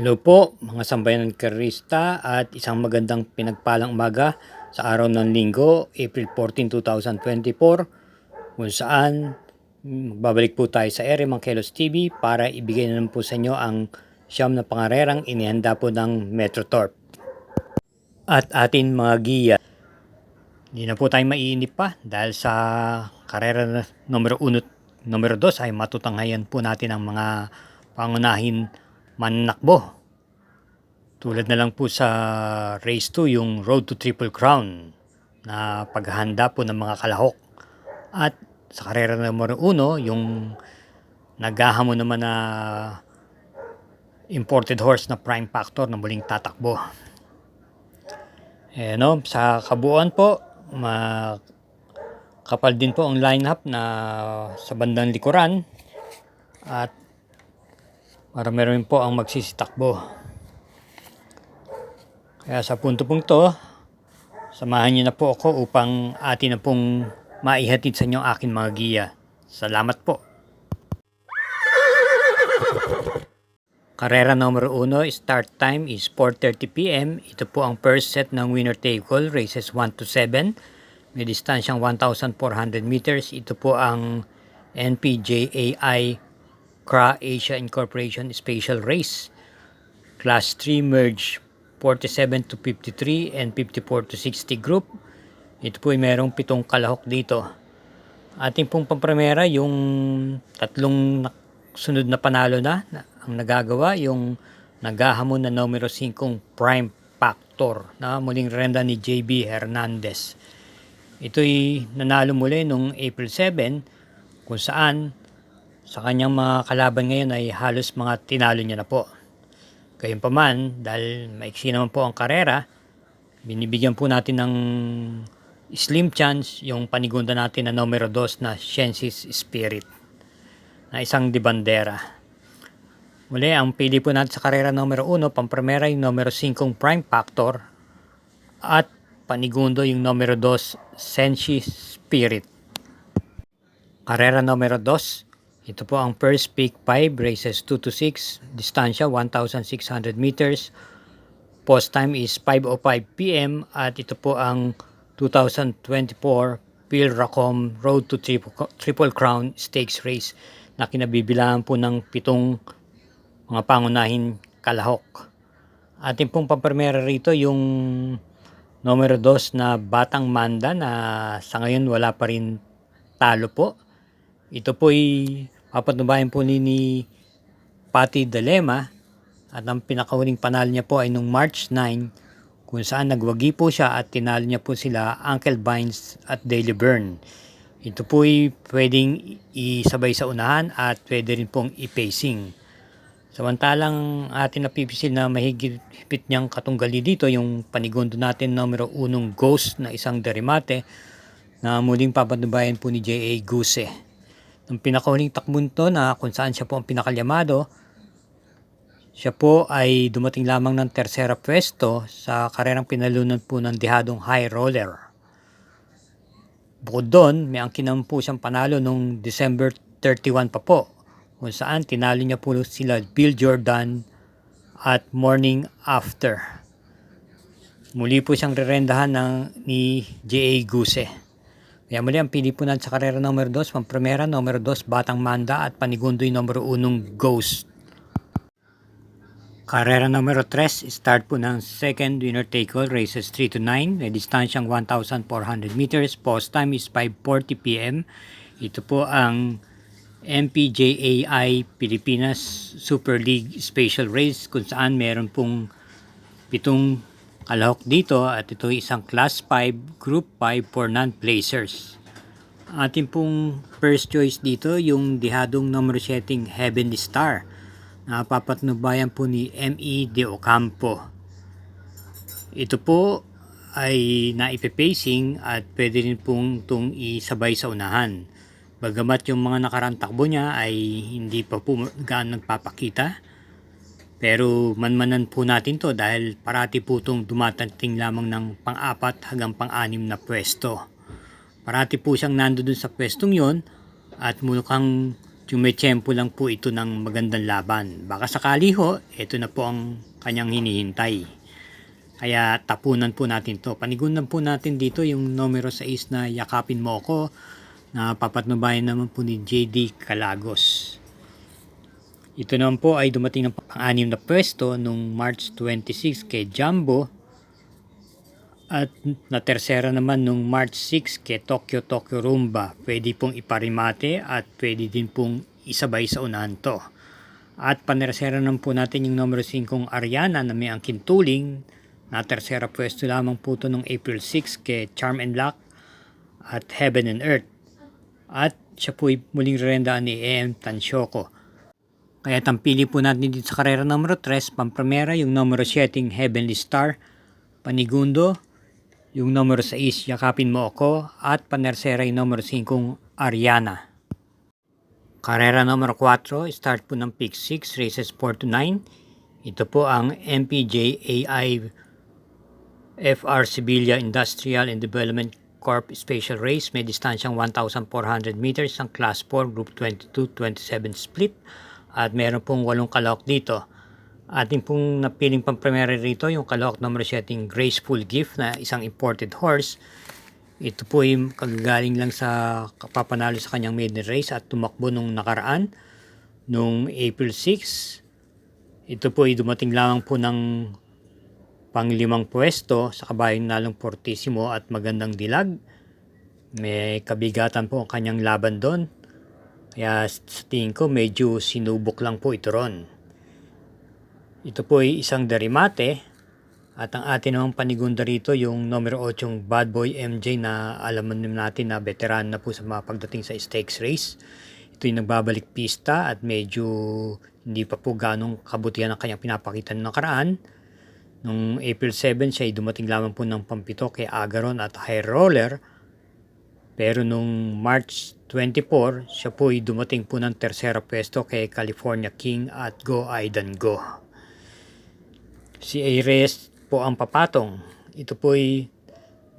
Hello po mga sambayanan karista at isang magandang pinagpalang umaga sa araw ng Linggo, April 14, 2024 kung saan magbabalik po tayo sa Ere Mangkelos TV para ibigay na naman po sa inyo ang siyam na pangarerang inihanda po ng Metrotorp. At atin mga giya, hindi na po tayo maiinip pa dahil sa karera numero 1 numero 2 ay matutanghayan po natin ang mga pangunahin mananakbo. Tulad na lang po sa race 2 yung Road to Triple Crown na paghahanda po ng mga kalahok. At sa karera numero 1 yung naghahamon naman na imported horse na Prime Factor na muling tatakbo. Sa kabuuan po, kapal din po ang lineup na sa bandang likuran at marami po ang magsisitakbo. Kaya sa punto to, samahan niyo na po ako upang atin na pong maihatid sa inyo aking mga giya. Salamat po. Karera numero 1, start time is 4:30 PM. Ito po ang first set ng winner take all, races 1 to 7. May distansyang 1,400 meters. Ito po ang NPJAI CRA Asia Incorporation Special Race. Class 3 merge 47 to 53 and 54 to 60 group. Ito po ay merong 7 kalahok dito. Ating pong pampremera yung tatlong sunod na panalo na ang nagagawa, yung naghahamon na numero 5 Prime Factor na muling renda ni JB Hernandez. Ito'y nanalo muli noong April 7 kung saan sa kanyang mga kalaban ngayon ay halos mga tinalo niya na po. Gayunpaman, dahil maiksi naman po ang karera, binibigyan po natin ng slim chance yung panigunda natin na numero 2 na Shensis Spirit na isang dibandera. Muli, ang pili po natin sa karera numero 1, pampremera yung numero 5 Prime Factor at panigundo yung numero 2 Shensis Spirit. Karera numero 2, ito po ang first pick 5, races 2 to 6, distansya 1,600 meters. Post time is 5:05 PM at ito po ang 2024 Phil Racom Road to Triple Crown Stakes Race na kinabibilangan po ng 7 mga pangunahin kalahok. Ating pong pampremera rito yung numero 2 na Batang Manda na sa ngayon wala pa rin talo po. Ito po ay papatubayan po ni Patty Dilema at ang pinakahuling panalo niya po ay nung March 9 kung saan nagwagi po siya at tinalo niya po sila Uncle Vines at Daily Burn. Ito po ay pwedeng isabay sa unahan at pwede rin pong i-pacing. Samantalang atin napipisil na mahigit niyang katunggali dito yung panigundo natin numero 1 Ghost na isang derimate na muling papatubayan po ni J.A. Guse. Ang pinakahuling takbon to na kung saan siya po ang pinakalyamado, siya po ay dumating lamang ng tersera pwesto sa karerang pinalunan po ng dehadong High Roller. Bukod doon, may angkin po siyang panalo noong December 31 pa po, kung saan tinalo niya po sila Bill Jordan at Morning After. Muli po siyang rerendahan ni J.A. Guse. Kaya muli ang pili po natin sa karera numero 2, pampremera numero 2 Batang Manda at panigundoy numero 1 Ghost. Karera numero 3, start po ng second winner take all, races 3 to 9, may distansyang 1,400 meters, post time is 5:40 PM. Ito po ang MPJAI Pilipinas Super League Special Race kung saan meron pong 7 kalahok dito at ito isang Class 5, Group 5 for non-placers. Ating pong first choice dito yung dihadong numero 7 Heavenly Star na papatnubayan po ni M.E. De Ocampo. Ito po ay naipipacing at pwede rin pong itong isabay sa unahan. Bagamat yung mga nakarang takbo niya ay hindi pa po gaano nagpapakita, pero manmanan po natin to dahil parati po itong dumatating lamang ng pang-4 hanggang pang-6 na pwesto. Parati po siyang nandoon sa pwestong yon at mukhang Tsumetsyempo lang po ito ng magandang laban. Baka sakali ho, ito na po ang kanyang hinihintay. Kaya tapunan po natin to. Panigundan po natin dito yung numero 6 na Yakapin Mo Ako, na papatnubayan naman po ni JD Calagos. Ito naman po ay dumating ng pang-anim na pwesto nung March 26 kay Jumbo, at na tersera naman nung March 6 kay Tokyo Rumba. Pwede pong iparimate at pwede din pong isabay sa unahan to. At panersera naman po natin yung numero 5 Ariana na may angkin tuling. Na tersera pwesto lamang po to nung April 6 kay Charm and Luck at Heaven and Earth. At siya po muling rerendaan ni AM Tansyoko. Kaya tampili po natin dito sa karera numero 3, pampramera yung numero 7 Heavenly Star, panigundo yung numero 6 Yakapin Mo Ako, at panersera yung numero 5 Ariana. Karera numero 4, start po ng pick 6, races 4 to 9. Ito po ang MPJAI FR Sevilla Industrial and Development Corp Special Race. May distansyang 1,400 meters ang Class 4 Group 22-27 split. At meron pong 8 kalahok dito. Ating pong napiling pang-primera rito yung kalahok numero 7 Graceful Gift na isang imported horse. Ito po ay kagagaling lang sa kapapanalo sa kanyang maiden race at tumakbo nung nakaraan nung April 6. Ito po ay dumating lamang po ng pang-5 pwesto sa kabayong nalong Fortissimo at magandang dilag. May kabigatan po ang kanyang laban doon. Kaya sa tingin ko medyo sinubok lang po ito ron. Ito po ay isang derimate. At ang atin namang panigunda rito yung numero 8 Bad Boy MJ na alam natin na veteran na po sa mga pagdating sa stakes race. Ito yung nagbabalik pista at medyo hindi pa po ganong kabutihan ang kanyang pinapakita ng nakaraan. Nung April 7 siya ay dumating lamang po ng pampito kay Agaron at High Roller. Pero nung March 24, siya po ay dumating po ng tersera pwesto kay California King at Go Aidan Go. Si Ares po ang papatong. Ito po ay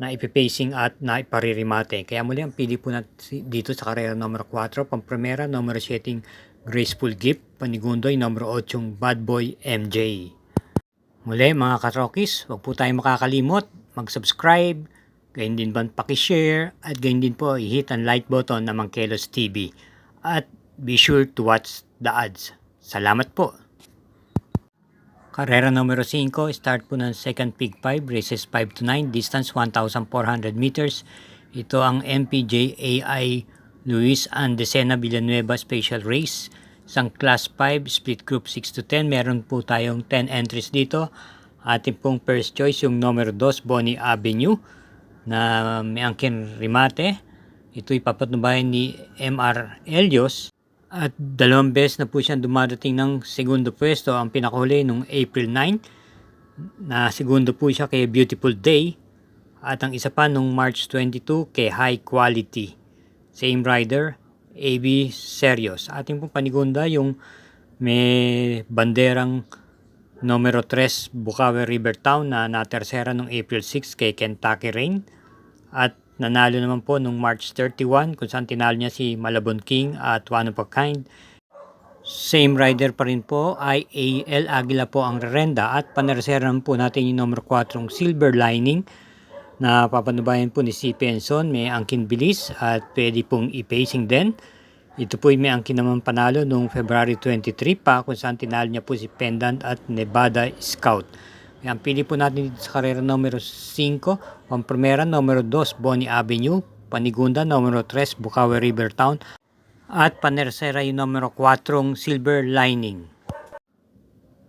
naipipacing at naiparirimate. Kaya muli ang pili po natin dito sa karera numero 4, pampremera numero 7 Graceful Gift, panigundoy numero 8 Bad Boy MJ. Muli mga katrokis, huwag po tayong makakalimot mag-subscribe, gayon din ba paki-share, at gayon din po i-hit ang like button ng Mangkelos TV. At be sure to watch the ads. Salamat po! Karera numero 5, start po ng second pick 5, races 5 to 9, distance 1,400 meters. Ito ang MPJAI Luis Andesena Villanueva Special Race. Isang Class 5, split group 6 to 10. Meron po tayong 10 entries dito. Ating pong first choice yung numero 2, Bonnie Avenue, na may angkin rimate. Ito ipapatnubayan ni MR Elios. At 2 beses na po siyang dumadating ng segundo pwesto. Ang pinakahuli nung April 9 na segundo po siya kay Beautiful Day. At ang isa pa nung March 22 kay High Quality. Same rider, AB Serios. Ating pong panigunda yung may banderang numero 3 Bukawi River Town na natersera nung April 6 kay Kentucky Rain. At nanalo naman po nung March 31 kung saan tinalo niya si Malabon King at One of a Kind. Same rider pa rin po ay AL Aguila po ang rerenda, at panersera naman po natin yung numero 4 Silver Lining na papanubayan po ni C. Penson. May angkin bilis at pwede pong i-pacing din. Ito po may angkin naman panalo nung February 23 pa kung saan tinalo niya po si Pendant at Nevada Scout. Ang pili po natin dito sa karera numero 5, pampremera numero 2 Bonnie Avenue, panigunda numero 3 Bukawi River Town, at panersera yung numero 4 Silver Lining.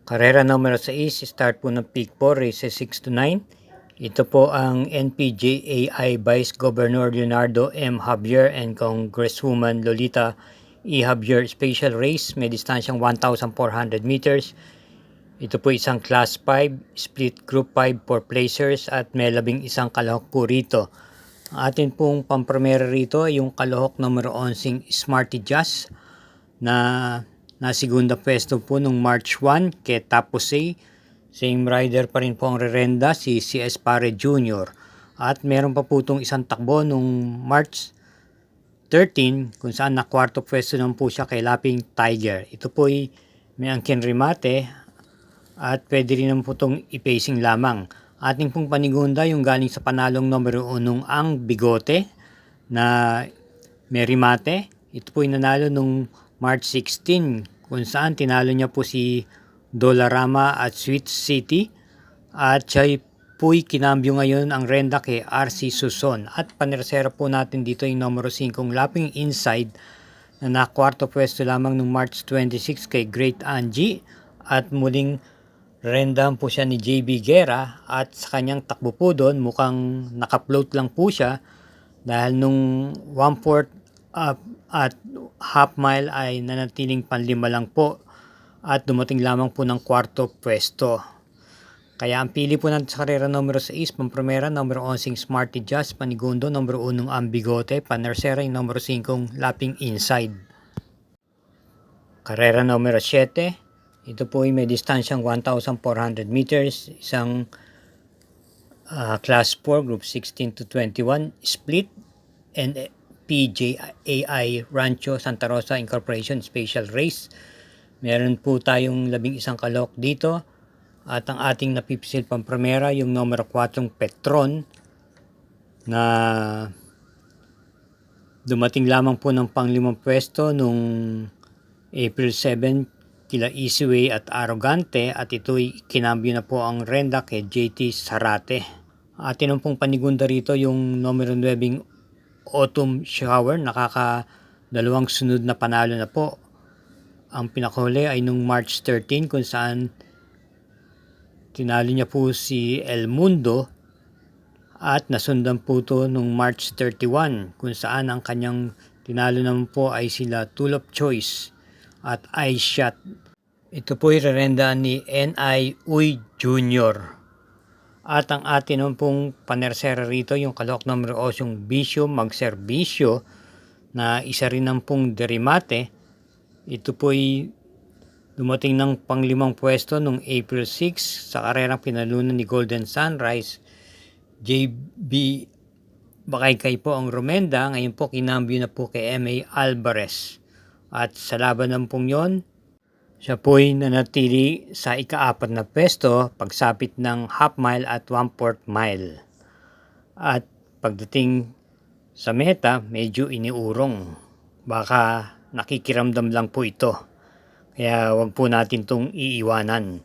Karera numero 6, start po ng pick 4, races 6 to 9. Ito po ang NPJAI Vice Governor Leonardo M. Javier and Congresswoman Lolita E. Javier Special Race. May distansyang 1,400 meters. Ito po isang Class 5, split group 5 for placers, at may 11 kalahok po rito. Ang atin pong pampremera rito ay yung kalahok numero 11 Smarty Jazz na segunda pwesto po nung March 1 kay Tapos. Same rider pa rin po ang rerenda, si CS Pare Jr. At meron pa po itong isang takbo nung March 13 kung saan na kwarto pwesto naman po siya kay Laping Tiger. Ito po ay may angkin remate at pwede rin naman po itong ipacing lamang. Ating pong panigunda yung galing sa panalong numero 1 ang Bigote na may remate. Ito po ay nanalo nung March 16 kung saan tinalo niya po si Dolarama at Sweet City at siya po'y kinambyo ngayon ang renda kay RC Suson. At panersera po natin dito yung numero 5 Laping Inside na nakwarto pwesto lamang nung March 26 kay Great Angie at muling rendahan po siya ni JB Guerra at sa kanyang takbo po doon mukhang nakaploat lang po siya dahil nung 1/4 at half mile ay nanatiling panlima lang po at dumating lamang po ng kwarto pwesto. Kaya ang pili po natin sa karera numero 6, pampremera, numero 11 Smarty Jazz, panigundo, numero 1 ang Bigote, panersera yung numero 5 Laping Inside. Karera numero 7, ito po ay may distansyang 1,400 meters, isang Class 4, Group 16 to 21, split, and PJAI Rancho Santa Rosa Incorporation Special Race. Meron po tayong 11 kalok dito. At ang ating napipisil pampremera yung numero 4 Petron na dumating lamang po ng panglimang pwesto nung April 7 kila Easyway at Arrogante at ito'y kinambyo na po ang renda kay JT Sarate. Atin ang pong panigunda rito yung numero 9 Autumn Shower, nakakadalawang sunod na panalo na po. Ang pinakahuli ay nung March 13 kung saan tinalo niya po si El Mundo at nasundan po ito nung March 31 kung saan ang kanyang tinalo naman po ay sila Tulip Choice at Ice Shot. Ito po ay rerendaan ni N.I. Uy Jr. At ang atin naman pong panersera rito yung kalok numero 8 Bisyo Magserbisyo na isa rin ng pong derimate. Ito po ay dumating ng panglimang pwesto noong April 6 sa karerang pinalunan ni Golden Sunrise. JB Bakaykay po ang Romenda, ngayon po kinambyo na po kay M.A. Alvarez. At sa laban ng pong yon, siya po ay nanatili sa ika-4 na pwesto pagsapit ng half mile at 1/4 mile. At pagdating sa meta, medyo iniurong. Baka nakikiramdam lang po ito. Kaya wag po natin itong iiwanan.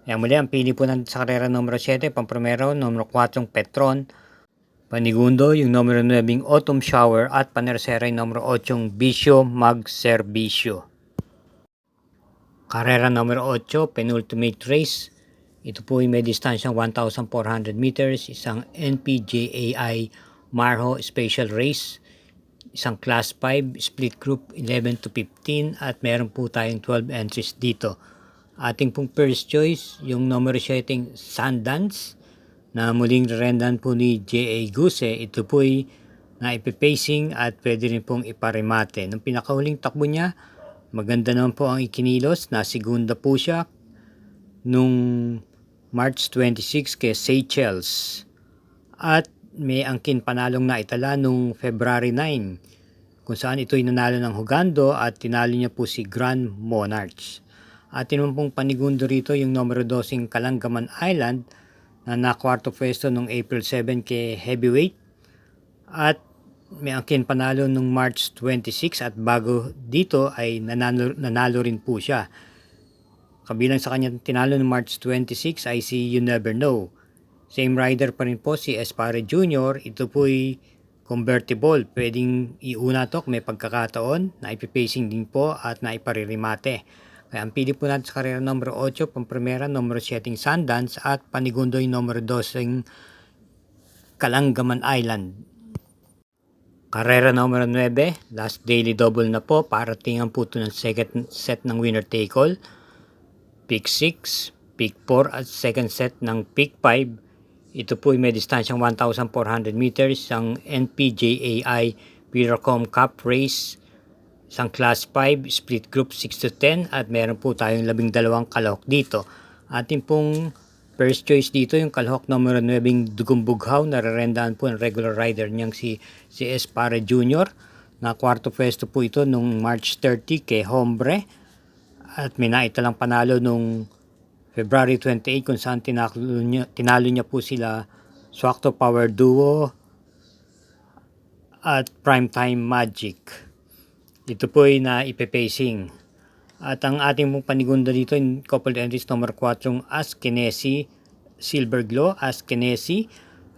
Kaya muli ang pili po natin sa karera numero 7, pampremero, numero 4 Petron, panigundo yung numero 9 Autumn Shower at panersera yung numero 8 Bisyo Magserbisyo. Karera numero 8, penultimate race. Ito po ay may distansyang 1,400 meters, isang NPJAI Marho Special Race. Isang class 5, split group 11 to 15 at meron po tayong 12 entries dito. Ating pong first choice, yung numero 7 Sundance na muling rendan po ni J.A. Guse. Ito po ay naipipacing at pwede rin pong iparemate. Nung pinakahuling takbo niya, maganda naman po ang ikinilos. Nasigunda po siya nung March 26 kay Seychelles. At may angkin panalong na itala nung February 9 kung saan ito'y nanalo ng Hugando at tinalo niya po si Grand Monarchs. At naman pong panigundo rito yung numero 12 Kalangaman Island na nakwarto pwesto nung April 7 kay Heavyweight at may angkin panalo nung March 26 at bago dito ay nanalo rin po siya. Kabilang sa kanyang tinalo ng March 26 ay si You Never Know. Same rider pa rin po si Espare Jr. Ito po'y convertible. Pwedeng iuna to may pagkakataon na ipipacing din po at na iparirimate. Kaya ang pili po natin sa karera numero 8, pampremera, numero 7 Sundance at panigundo yung numero 12 Kalangaman Island. Karera numero 9, last daily double na po. Paratingan po ito ng second set ng winner take all. Pick 6, pick 4 at second set ng pick 5. Ito po ay may distansyang 1,400 meters, ang NPJAI Viracom Cup Race, isang Class 5, split group 6 to 10 at meron po tayong 12 kalahok dito. Ating pong first choice dito yung kalahok numero 9 Dugong Bughaw, nararendahan po ang regular rider niyang si Espare Jr. Na kwarto pwesto po ito nung March 30 kay Hombre. At may naitalang panalo nung February 28 kung saan tinalo niya po sila Swakto Power Duo at Primetime Magic. Ito po ay na ipepacing. At ang ating pong panigunda dito in coupled entries number 4 Askenesi Silver Glow Askenesi.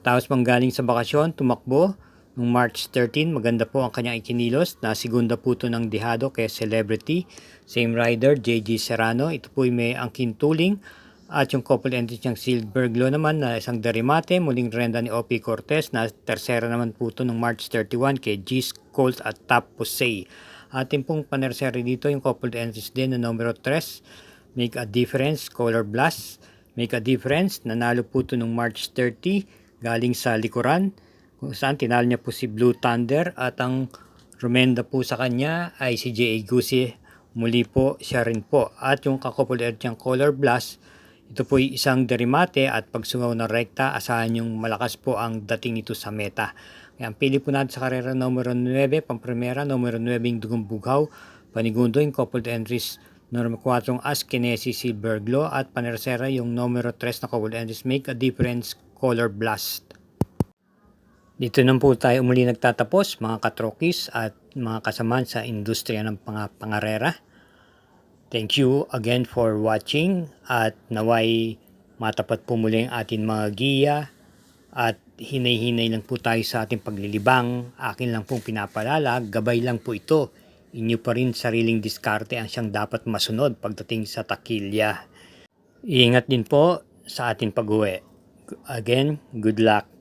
Tapos manggaling sa bakasyon, tumakbo noong March 13. Maganda po ang kanyang ikinilos. Nasigunda po ito ng Dihado kay Celebrity. Same rider, JG Serrano. Ito po ay may angkin tuling. At yung couple entries niyang Silver Glow naman na isang Darimate. Muling renda ni OP Cortez na tersera naman po ito noong March 31 kay G's Colt at Top Posey. Ating pong panerseri dito yung coupled entries din na numero 3. Make a Difference, Color Blast. Make a Difference. Nanalo po ito noong March 30. Galing sa likuran kung saan tinalo niya po si Blue Thunder at ang rumenda po sa kanya ay si J.A. Gusi. Muli po siya rin po. At yung kakopulad niyang Color Blast, ito po ay isang Darimate at pagsungaw ng rekta, asahan yung malakas po ang dating nito sa meta. Kaya ang pili po natin sa karera numero 9, pang-primera, numero 9 yung Dugong Bughaw, panigundo yung coupled entries numero 4 Askenesi Silver Glow at panersera yung numero 3 na coupled entries Make a Difference Color Blast. Dito na po tayo muli nagtatapos mga katrokis at mga kasamaan sa industriya ng pangarera. Thank you again for watching at naway matapat po muli ang ating mga giya at hinay-hinay lang po tayo sa ating paglilibang. Akin lang pong pinapalala, gabay lang po ito. Inyo pa rin sariling diskarte ang siyang dapat masunod pagdating sa takilya. Iingat din po sa ating pag-uwi. Again, good luck.